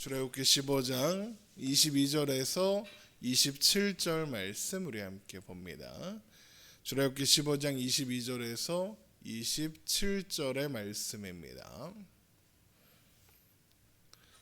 출애굽기 15장 22절에서 27절 말씀 우리 함께 봅니다. 출애굽기 15장 22절에서 27절의 말씀입니다.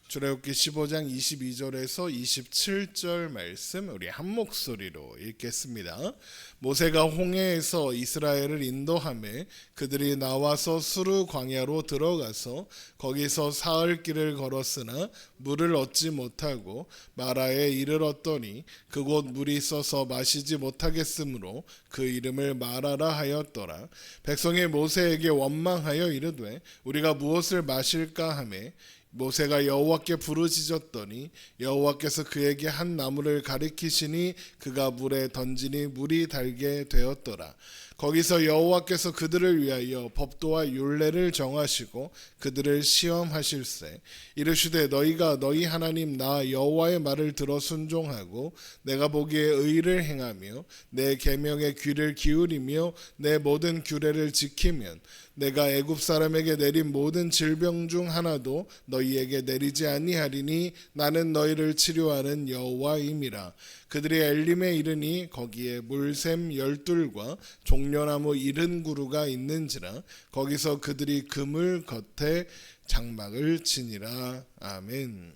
출애굽기 15장 22절에서 27절 말씀 우리 한 목소리로 읽겠습니다. 모세가 홍해에서 이스라엘을 인도하매 그들이 나와서 수르 광야로 들어가서 거기서 사흘 길을 걸었으나 물을 얻지 못하고 마라에 이르렀더니 그곳 물이 있어서 마시지 못하겠으므로 그 이름을 마라라 하였더라. 백성이 모세에게 원망하여 이르되 우리가 무엇을 마실까 하매 모세가 여호와께 부르짖었더니 여호와께서 그에게 한 나무를 가리키시니 그가 물에 던지니 물이 달게 되었더라. 거기서 여호와께서 그들을 위하여 법도와 율례를 정하시고 그들을 시험하실세 이르시되 너희가 너희 하나님 나 여호와의 말을 들어 순종하고 내가 보기에 의를 행하며 내 계명에 귀를 기울이며 내 모든 규례를 지키면 내가 애굽 사람에게 내린 모든 질병 중 하나도 너희에게 내리지 아니하리니 나는 너희를 치료하는 여호와임이라. 그들이 엘림에 이르니 거기에 물샘 12과 종려나무 70그루가 있는지라. 거기서 그들이 그물 겉에 장막을 치니라. 아멘.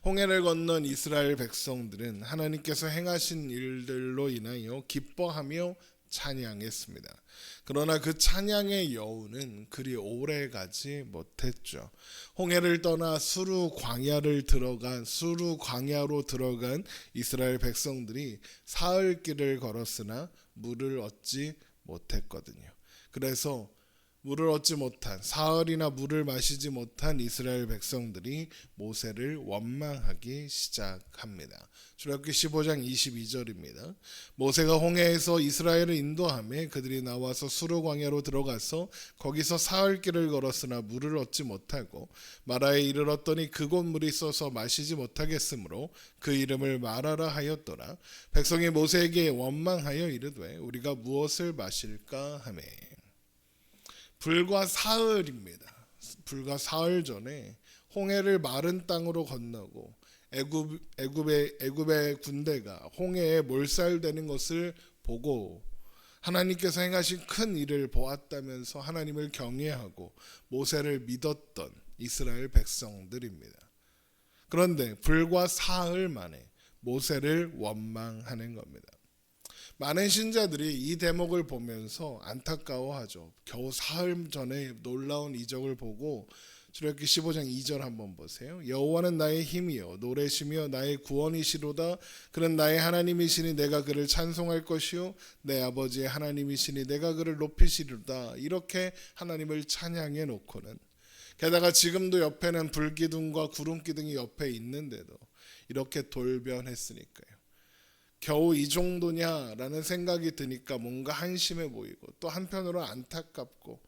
홍해를 건넌 이스라엘 백성들은 하나님께서 행하신 일들로 인하여 기뻐하며 찬양했습니다. 그러나 그 찬양의 여우는 그리 오래 가지 못했죠. 홍해를 떠나 수르 광야로 들어간 이스라엘 백성들이 사흘 길을 걸었으나 물을 얻지 못했거든요. 그래서 물을 얻지 못한 사흘이나 물을 마시지 못한 이스라엘 백성들이 모세를 원망하기 시작합니다. 출애굽기 15장 22절입니다. 모세가 홍해에서 이스라엘을 인도하며 그들이 나와서 수르 광야로 들어가서 거기서 사흘 길을 걸었으나 물을 얻지 못하고 마라에 이르렀더니 그곳 물이 있어서 마시지 못하겠으므로 그 이름을 마라라 하였더라. 백성이 모세에게 원망하여 이르되 우리가 무엇을 마실까 하매 불과 사흘입니다. 불과 사흘 전에 홍해를 마른 땅으로 건너고 애굽의 군대가 홍해에 몰살되는 것을 보고 하나님께서 행하신 큰 일을 보았다면서 하나님을 경외하고 모세를 믿었던 이스라엘 백성들입니다. 그런데 불과 사흘 만에 모세를 원망하는 겁니다. 많은 신자들이 이 대목을 보면서 안타까워하죠. 겨우 사흘 전에 놀라운 이적을 보고 출애굽기 15장 2절 한번 보세요. 여호와는 나의 힘이요 노래시며 나의 구원이시로다. 그는 나의 하나님이시니 내가 그를 찬송할 것이요 내 아버지의 하나님이시니 내가 그를 높이시리로다. 이렇게 하나님을 찬양해 놓고는 게다가 지금도 옆에는 불기둥과 구름기둥이 옆에 있는데도 이렇게 돌변했으니까요. 겨우 이 정도냐라는 생각이 드니까 뭔가 한심해 보이고 또 한편으로 안타깝고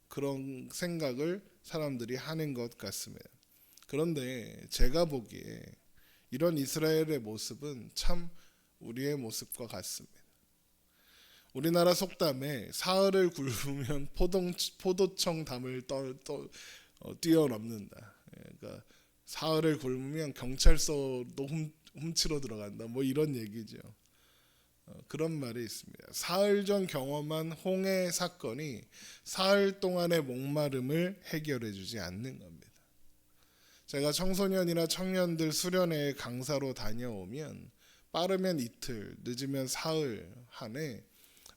그런 생각을 사람들이 하는 것 같습니다. 그런데 제가 보기에 이런 이스라엘의 모습은 참 우리의 모습과 같습니다. 우리나라 속담에 사흘을 굶으면 포도청 담을 뛰어넘는다. 그러니까 사흘을 굶으면 경찰서도 훔치러 들어간다. 뭐 이런 얘기죠. 그런 말이 있습니다. 사흘 전 경험한 홍해 사건이 사흘 동안의 목마름을 해결해 주지 않는 겁니다. 제가 청소년이나 청년들 수련회 강사로 다녀오면 빠르면 이틀, 늦으면 사흘 안에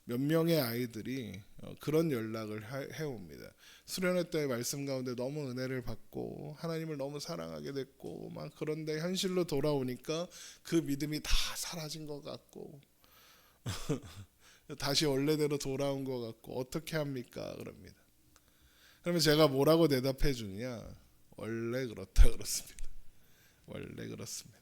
몇 명의 아이들이 그런 연락을 해옵니다. 수련회 때 말씀 가운데 너무 은혜를 받고 하나님을 너무 사랑하게 됐고 막 그런데 현실로 돌아오니까 그 믿음이 다 사라진 것 같고 다시 원래대로 돌아온 것 같고 어떻게 합니까? 그럽니다. 그러면 제가 뭐라고 대답해 주냐? 원래 그렇다 그렇습니다. 원래 그렇습니다.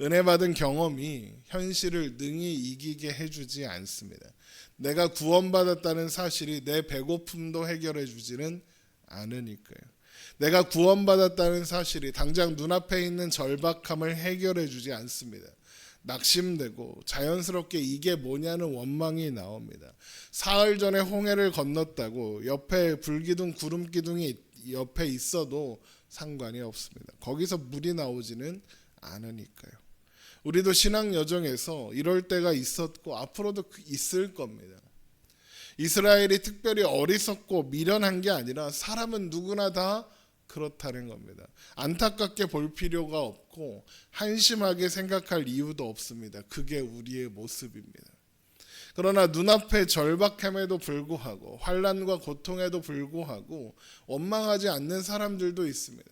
은혜 받은 경험이 현실을 능히 이기게 해주지 않습니다. 내가 구원받았다는 사실이 내 배고픔도 해결해 주지는 않으니까요. 내가 구원받았다는 사실이 당장 눈앞에 있는 절박함을 해결해 주지 않습니다. 낙심되고 자연스럽게 이게 뭐냐는 원망이 나옵니다. 사흘 전에 홍해를 건넜다고 옆에 불기둥 구름기둥이 옆에 있어도 상관이 없습니다. 거기서 물이 나오지는 않으니까요. 우리도 신앙 여정에서 이럴 때가 있었고 앞으로도 있을 겁니다. 이스라엘이 특별히 어리석고 미련한 게 아니라 사람은 누구나 다 그렇다는 겁니다. 안타깝게 볼 필요가 없고 한심하게 생각할 이유도 없습니다. 그게 우리의 모습입니다. 그러나 눈앞에 절박함에도 불구하고 환난과 고통에도 불구하고 원망하지 않는 사람들도 있습니다.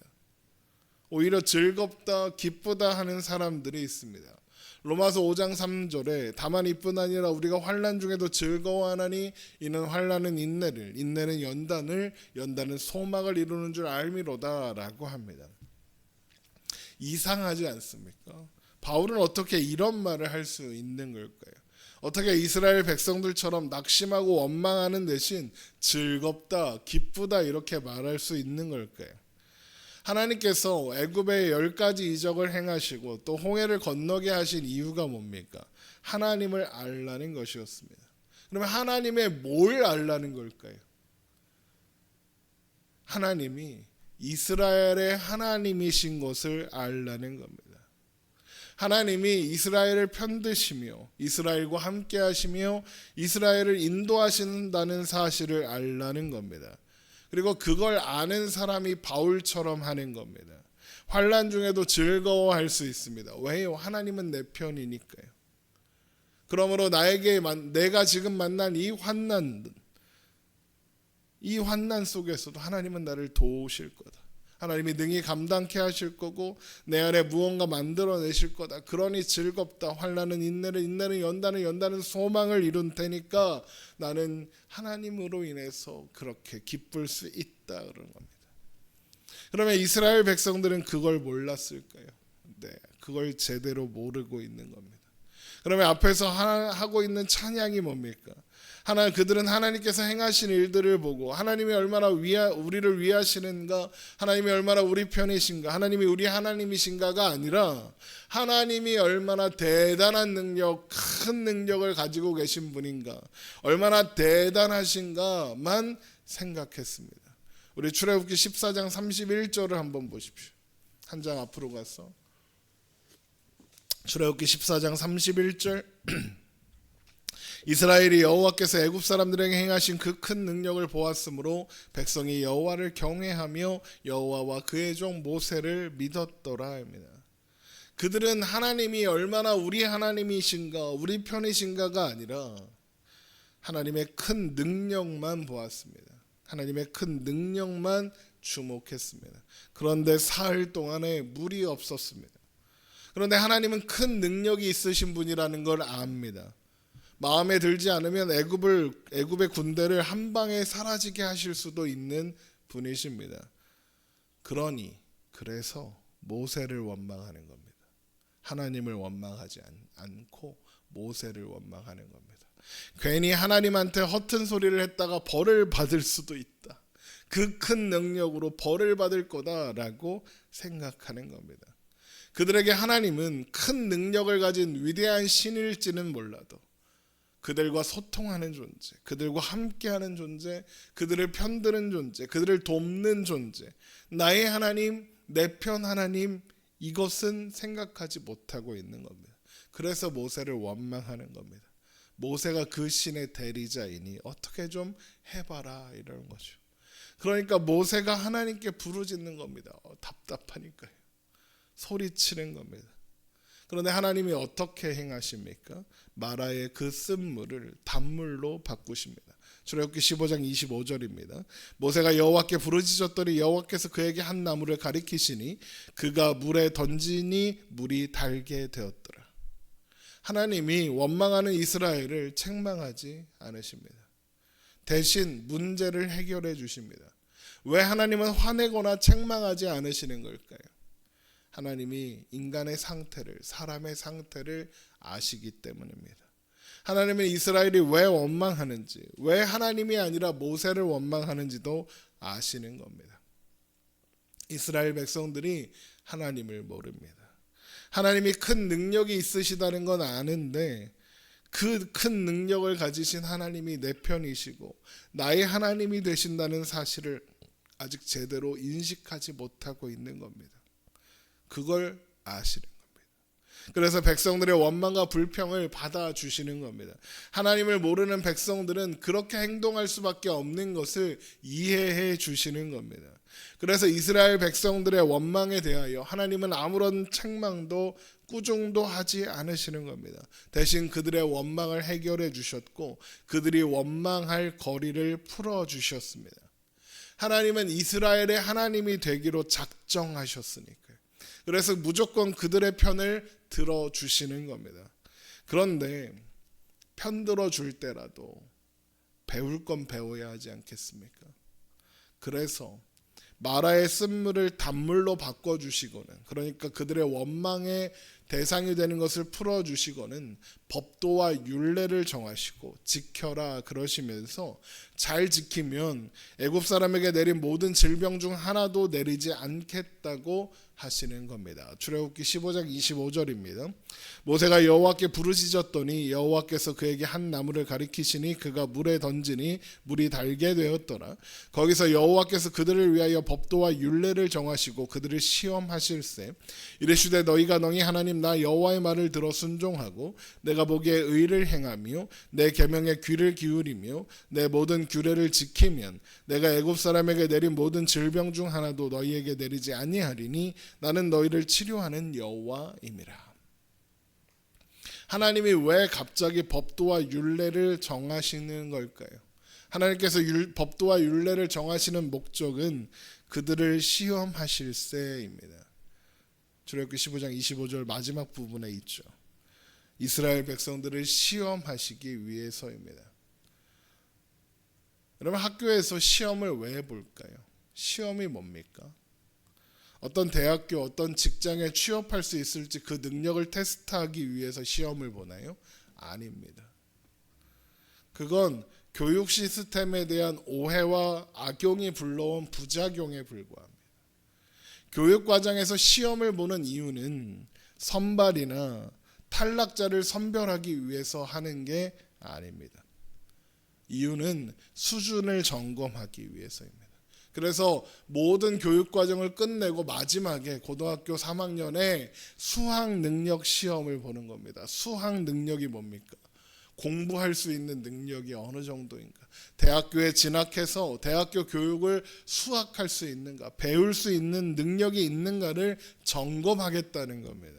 오히려 즐겁다 기쁘다 하는 사람들이 있습니다. 로마서 5장 3절에 다만 이뿐 아니라 우리가 환난 중에도 즐거워하나니 이는 환난은 인내를, 인내는 연단을, 연단은 소망을 이루는 줄 알미로다 라고 합니다. 이상하지 않습니까? 바울은 어떻게 이런 말을 할 수 있는 걸까요? 어떻게 이스라엘 백성들처럼 낙심하고 원망하는 대신 즐겁다 기쁘다 이렇게 말할 수 있는 걸까요? 하나님께서 애굽의 10가지 이적을 행하시고 또 홍해를 건너게 하신 이유가 뭡니까? 하나님을 알라는 것이었습니다. 그러면 하나님의 뭘 알라는 걸까요? 하나님이 이스라엘의 하나님이신 것을 알라는 겁니다. 하나님이 이스라엘을 편드시며 이스라엘과 함께 하시며 이스라엘을 인도하신다는 사실을 알라는 겁니다. 그리고 그걸 아는 사람이 바울처럼 하는 겁니다. 환난 중에도 즐거워할 수 있습니다. 왜요? 하나님은 내 편이니까요. 그러므로 내가 지금 만난 이 환난 속에서도 하나님은 나를 도우실 거다. 하나님이 능히 감당케 하실 거고 내 안에 무언가 만들어내실 거다. 그러니 즐겁다. 환난은 인내를, 인내는 연단을, 연단은 소망을 이룬 테니까 나는 하나님으로 인해서 그렇게 기쁠 수 있다 그런 겁니다. 그러면 이스라엘 백성들은 그걸 몰랐을까요? 네, 그걸 제대로 모르고 있는 겁니다. 그러면 앞에서 하고 있는 찬양이 뭡니까? 그들은 하나님께서 행하신 일들을 보고 하나님이 얼마나 우리를 위하시는가, 하나님이 얼마나 우리 편이신가, 하나님이 우리 하나님이신가가 아니라 하나님이 얼마나 대단한 능력, 큰 능력을 가지고 계신 분인가, 얼마나 대단하신가만 생각했습니다. 우리 출애굽기 14장 31절을 한번 보십시오. 한 장 앞으로 가서 출애굽기 14장 31절 이스라엘이 여호와께서 애굽 사람들에게 행하신 그 큰 능력을 보았으므로 백성이 여호와를 경외하며 여호와와 그의 종 모세를 믿었더라 합니다. 그들은 하나님이 얼마나 우리 하나님이신가, 우리 편이신가가 아니라 하나님의 큰 능력만 보았습니다. 하나님의 큰 능력만 주목했습니다. 그런데 사흘 동안에 물이 없었습니다. 그런데 하나님은 큰 능력이 있으신 분이라는 걸 압니다. 마음에 들지 않으면 애굽의 군대를 한 방에 사라지게 하실 수도 있는 분이십니다. 그래서 모세를 원망하는 겁니다. 하나님을 원망하지 않고 모세를 원망하는 겁니다. 괜히 하나님한테 허튼 소리를 했다가 벌을 받을 수도 있다. 그 큰 능력으로 벌을 받을 거다라고 생각하는 겁니다. 그들에게 하나님은 큰 능력을 가진 위대한 신일지는 몰라도 그들과 소통하는 존재, 그들과 함께하는 존재, 그들을 편드는 존재, 그들을 돕는 존재, 나의 하나님, 내 편 하나님, 이것은 생각하지 못하고 있는 겁니다. 그래서 모세를 원망하는 겁니다. 모세가 그 신의 대리자이니 어떻게 좀 해봐라 이러는 거죠. 그러니까 모세가 하나님께 부르짖는 겁니다. 답답하니까요. 소리치는 겁니다. 그런데 하나님이 어떻게 행하십니까? 마라의 그 쓴물을 단물로 바꾸십니다. 출애굽기 15장 25절입니다. 모세가 여호와께 부르짖었더니 여호와께서 그에게 한 나무를 가리키시니 그가 물에 던지니 물이 달게 되었더라. 하나님이 원망하는 이스라엘을 책망하지 않으십니다. 대신 문제를 해결해 주십니다. 왜 하나님은 화내거나 책망하지 않으시는 걸까요? 하나님이 인간의 상태를, 사람의 상태를 아시기 때문입니다. 하나님은 이스라엘이 왜 원망하는지, 왜 하나님이 아니라 모세를 원망하는지도 아시는 겁니다. 이스라엘 백성들이 하나님을 모릅니다. 하나님이 큰 능력이 있으시다는 건 아는데 그 큰 능력을 가지신 하나님이 내 편이시고 나의 하나님이 되신다는 사실을 아직 제대로 인식하지 못하고 있는 겁니다. 그걸 아시는 겁니다. 그래서 백성들의 원망과 불평을 받아주시는 겁니다. 하나님을 모르는 백성들은 그렇게 행동할 수밖에 없는 것을 이해해 주시는 겁니다. 그래서 이스라엘 백성들의 원망에 대하여 하나님은 아무런 책망도 꾸중도 하지 않으시는 겁니다. 대신 그들의 원망을 해결해 주셨고 그들이 원망할 거리를 풀어 주셨습니다. 하나님은 이스라엘의 하나님이 되기로 작정하셨으니까요. 그래서 무조건 그들의 편을 들어주시는 겁니다. 그런데 편 들어줄 때라도 배울 건 배워야 하지 않겠습니까? 그래서 마라의 쓴물을 단물로 바꿔주시고는, 그러니까 그들의 원망의 대상이 되는 것을 풀어주시고는 법도와 율례를 정하시고 지켜라 그러시면서 잘 지키면 애굽 사람에게 내린 모든 질병 중 하나도 내리지 않겠다고 하시는 겁니다. 출애굽기 15장 25절입니다. 모세가 여호와께 부르짖었더니 여호와께서 그에게 한 나무를 가리키시니 그가 물에 던지니 물이 달게 되었더라. 거기서 여호와께서 그들을 위하여 법도와 율례를 정하시고 그들을 시험하실세 이르시되 너희가 너희 하나님 나 여호와의 말을 들어 순종하고 내가 보기에 의를 행하며 내 계명에 귀를 기울이며 내 모든 규례를 지키면 내가 애굽 사람에게 내린 모든 질병 중 하나도 너희에게 내리지 아니하리니 나는 너희를 치료하는 여호와임이라. 하나님이 왜 갑자기 법도와 율례를 정하시는 걸까요? 하나님께서 법도와 율례를 정하시는 목적은 그들을 시험하실세입니다. 출애굽기 15장 25절 마지막 부분에 있죠. 이스라엘 백성들을 시험하시기 위해서입니다. 여러분, 학교에서 시험을 왜 볼까요? 시험이 뭡니까? 어떤 대학교, 어떤 직장에 취업할 수 있을지 그 능력을 테스트하기 위해서 시험을 보나요? 아닙니다. 그건 교육 시스템에 대한 오해와 악용이 불러온 부작용에 불과합니다. 교육 과정에서 시험을 보는 이유는 선발이나 탈락자를 선별하기 위해서 하는 게 아닙니다. 이유는 수준을 점검하기 위해서입니다. 그래서 모든 교육 과정을 끝내고 마지막에 고등학교 3학년에 수학 능력 시험을 보는 겁니다. 수학 능력이 뭡니까? 공부할 수 있는 능력이 어느 정도인가? 대학교에 진학해서 대학교 교육을 수학할 수 있는가? 배울 수 있는 능력이 있는가를 점검하겠다는 겁니다.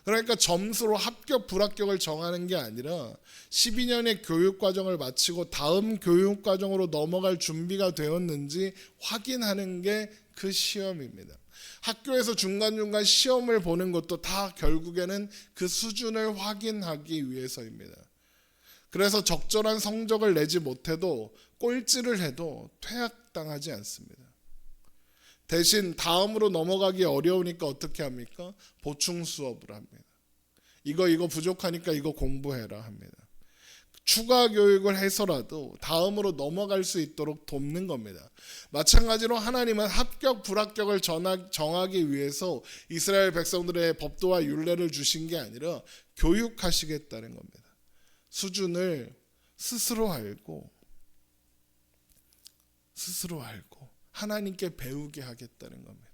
그러니까 점수로 합격, 불합격을 정하는 게 아니라 12년의 교육과정을 마치고 다음 교육과정으로 넘어갈 준비가 되었는지 확인하는 게 그 시험입니다. 학교에서 중간중간 시험을 보는 것도 다 결국에는 그 수준을 확인하기 위해서입니다. 그래서 적절한 성적을 내지 못해도 꼴찌를 해도 퇴학당하지 않습니다. 대신 다음으로 넘어가기 어려우니까 어떻게 합니까? 보충 수업을 합니다. 이거 부족하니까 이거 공부해라 합니다. 추가 교육을 해서라도 다음으로 넘어갈 수 있도록 돕는 겁니다. 마찬가지로 하나님은 합격, 불합격을 정하기 위해서 이스라엘 백성들의 법도와 율례를 주신 게 아니라 교육하시겠다는 겁니다. 수준을 스스로 알고 하나님께 배우게 하겠다는 겁니다.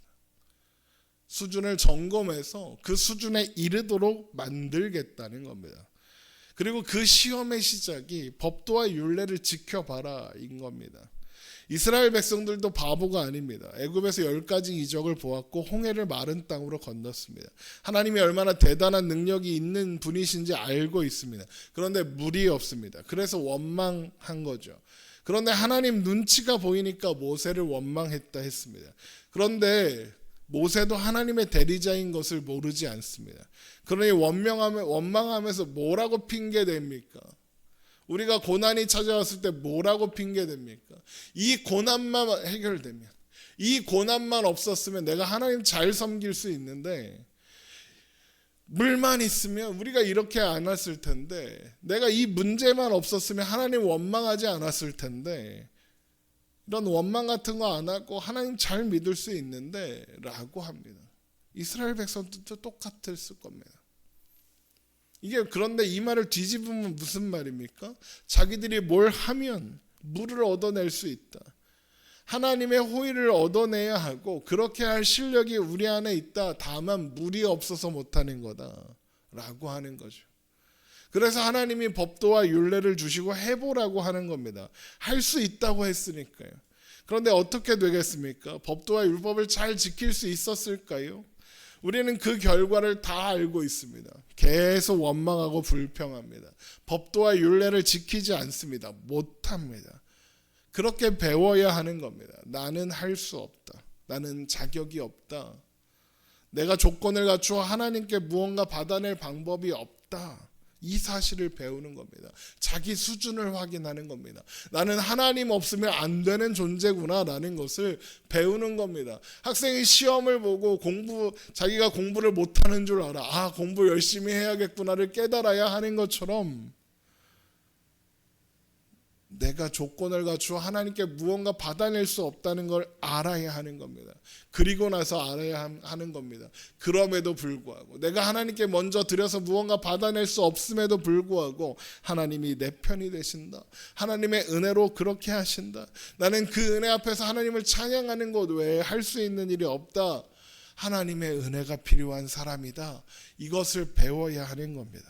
수준을 점검해서 그 수준에 이르도록 만들겠다는 겁니다. 그리고 그 시험의 시작이 법도와 율례를 지켜봐라 인 겁니다. 이스라엘 백성들도 바보가 아닙니다. 애굽에서 10가지 이적을 보았고 홍해를 마른 땅으로 건넜습니다. 하나님이 얼마나 대단한 능력이 있는 분이신지 알고 있습니다. 그런데 물이 없습니다. 그래서 원망한 거죠. 그런데 하나님 눈치가 보이니까 모세를 원망했다 했습니다. 그런데 모세도 하나님의 대리자인 것을 모르지 않습니다. 그러니 원망하면서 뭐라고 핑계댑니까? 우리가 고난이 찾아왔을 때 뭐라고 핑계댑니까? 이 고난만 해결되면, 이 고난만 없었으면 내가 하나님 잘 섬길 수 있는데, 물만 있으면 우리가 이렇게 안 왔을 텐데, 내가 이 문제만 없었으면 하나님 원망하지 않았을 텐데, 이런 원망 같은 거 안 하고 하나님 잘 믿을 수 있는데 라고 합니다. 이스라엘 백성들도 똑같았을 겁니다. 그런데 이 말을 뒤집으면 무슨 말입니까? 자기들이 뭘 하면 물을 얻어낼 수 있다. 하나님의 호의를 얻어내야 하고 그렇게 할 실력이 우리 안에 있다. 다만 물이 없어서 못하는 거다라고 하는 거죠. 그래서 하나님이 법도와 율례를 주시고 해보라고 하는 겁니다. 할 수 있다고 했으니까요. 그런데 어떻게 되겠습니까? 법도와 율법을 잘 지킬 수 있었을까요? 우리는 그 결과를 다 알고 있습니다. 계속 원망하고 불평합니다. 법도와 율례를 지키지 않습니다. 못합니다. 그렇게 배워야 하는 겁니다. 나는 할 수 없다. 나는 자격이 없다. 내가 조건을 갖추어 하나님께 무언가 받아낼 방법이 없다. 이 사실을 배우는 겁니다. 자기 수준을 확인하는 겁니다. 나는 하나님 없으면 안 되는 존재구나 라는 것을 배우는 겁니다. 학생이 시험을 보고 자기가 공부를 못하는 줄 알아. 공부 열심히 해야겠구나를 깨달아야 하는 것처럼 내가 조건을 갖추어 하나님께 무언가 받아낼 수 없다는 걸 알아야 하는 겁니다. 그리고 나서 알아야 하는 겁니다. 그럼에도 불구하고 내가 하나님께 먼저 드려서 무언가 받아낼 수 없음에도 불구하고 하나님이 내 편이 되신다. 하나님의 은혜로 그렇게 하신다. 나는 그 은혜 앞에서 하나님을 찬양하는 것 외에 할 수 있는 일이 없다. 하나님의 은혜가 필요한 사람이다. 이것을 배워야 하는 겁니다.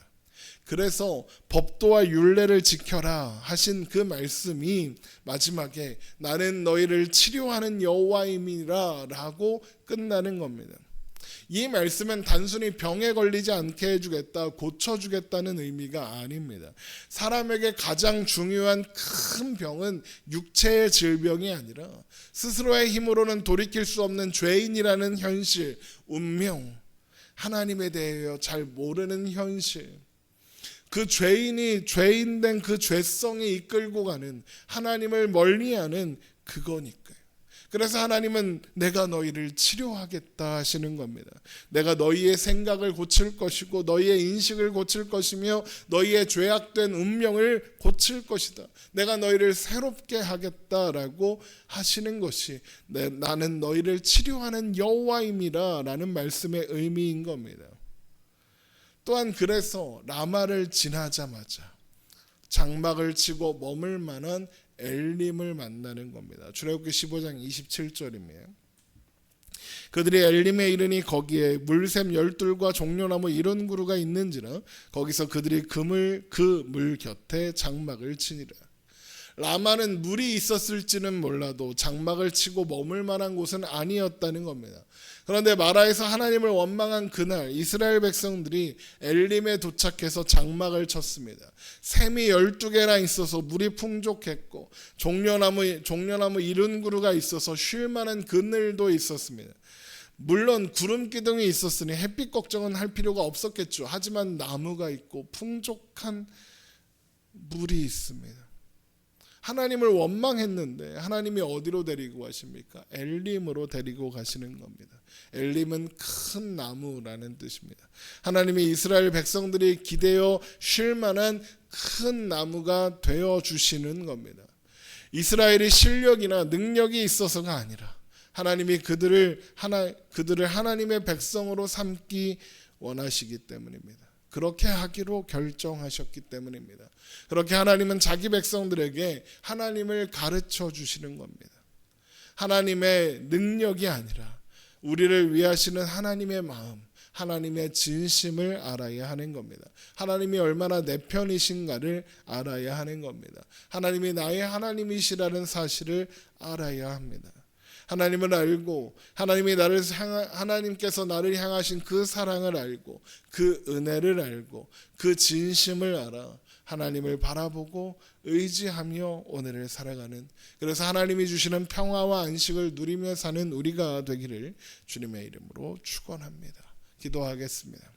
그래서 법도와 율례를 지켜라 하신 그 말씀이 마지막에 나는 너희를 치료하는 여호와임이라 라고 끝나는 겁니다. 이 말씀은 단순히 병에 걸리지 않게 해주겠다, 고쳐주겠다는 의미가 아닙니다. 사람에게 가장 중요한 큰 병은 육체의 질병이 아니라 스스로의 힘으로는 돌이킬 수 없는 죄인이라는 현실, 운명, 하나님에 대하여 잘 모르는 현실, 그 죄인이 죄인된 그 죄성이 이끌고 가는 하나님을 멀리하는 그거니까요. 그래서 하나님은 내가 너희를 치료하겠다 하시는 겁니다. 내가 너희의 생각을 고칠 것이고 너희의 인식을 고칠 것이며 너희의 죄악된 운명을 고칠 것이다. 내가 너희를 새롭게 하겠다라고 하시는 것이 나는 너희를 치료하는 여호와임이라 라는 말씀의 의미인 겁니다. 또한 그래서 라마를 지나자마자 장막을 치고 머물 만한 엘림을 만나는 겁니다. 출애굽기 15장 27절입니다. 그들이 엘림에 이르니 거기에 물샘 12과 종려나무 70그루가 있는지라 거기서 그들이 그 물 곁에 장막을 치니라. 라마는 물이 있었을지는 몰라도 장막을 치고 머물 만한 곳은 아니었다는 겁니다. 그런데 마라에서 하나님을 원망한 그날 이스라엘 백성들이 엘림에 도착해서 장막을 쳤습니다. 샘이 12개나 있어서 물이 풍족했고 종려나무 70그루가 있어서 쉴 만한 그늘도 있었습니다. 물론 구름 기둥이 있었으니 햇빛 걱정은 할 필요가 없었겠죠. 하지만 나무가 있고 풍족한 물이 있습니다. 하나님을 원망했는데 하나님이 어디로 데리고 가십니까? 엘림으로 데리고 가시는 겁니다. 엘림은 큰 나무라는 뜻입니다. 하나님이 이스라엘 백성들이 기대어 쉴 만한 큰 나무가 되어 주시는 겁니다. 이스라엘이 실력이나 능력이 있어서가 아니라 하나님이 그들을 하나님의 백성으로 삼기 원하시기 때문입니다. 그렇게 하기로 결정하셨기 때문입니다. 그렇게 하나님은 자기 백성들에게 하나님을 가르쳐 주시는 겁니다. 하나님의 능력이 아니라 우리를 위하시는 하나님의 마음, 하나님의 진심을 알아야 하는 겁니다. 하나님이 얼마나 내 편이신가를 알아야 하는 겁니다. 하나님이 나의 하나님이시라는 사실을 알아야 합니다. 하나님을 알고 하나님께서 나를 향하신 그 사랑을 알고 그 은혜를 알고 그 진심을 알아 하나님을 바라보고 의지하며 오늘을 살아가는, 그래서 하나님이 주시는 평화와 안식을 누리며 사는 우리가 되기를 주님의 이름으로 축원합니다. 기도하겠습니다.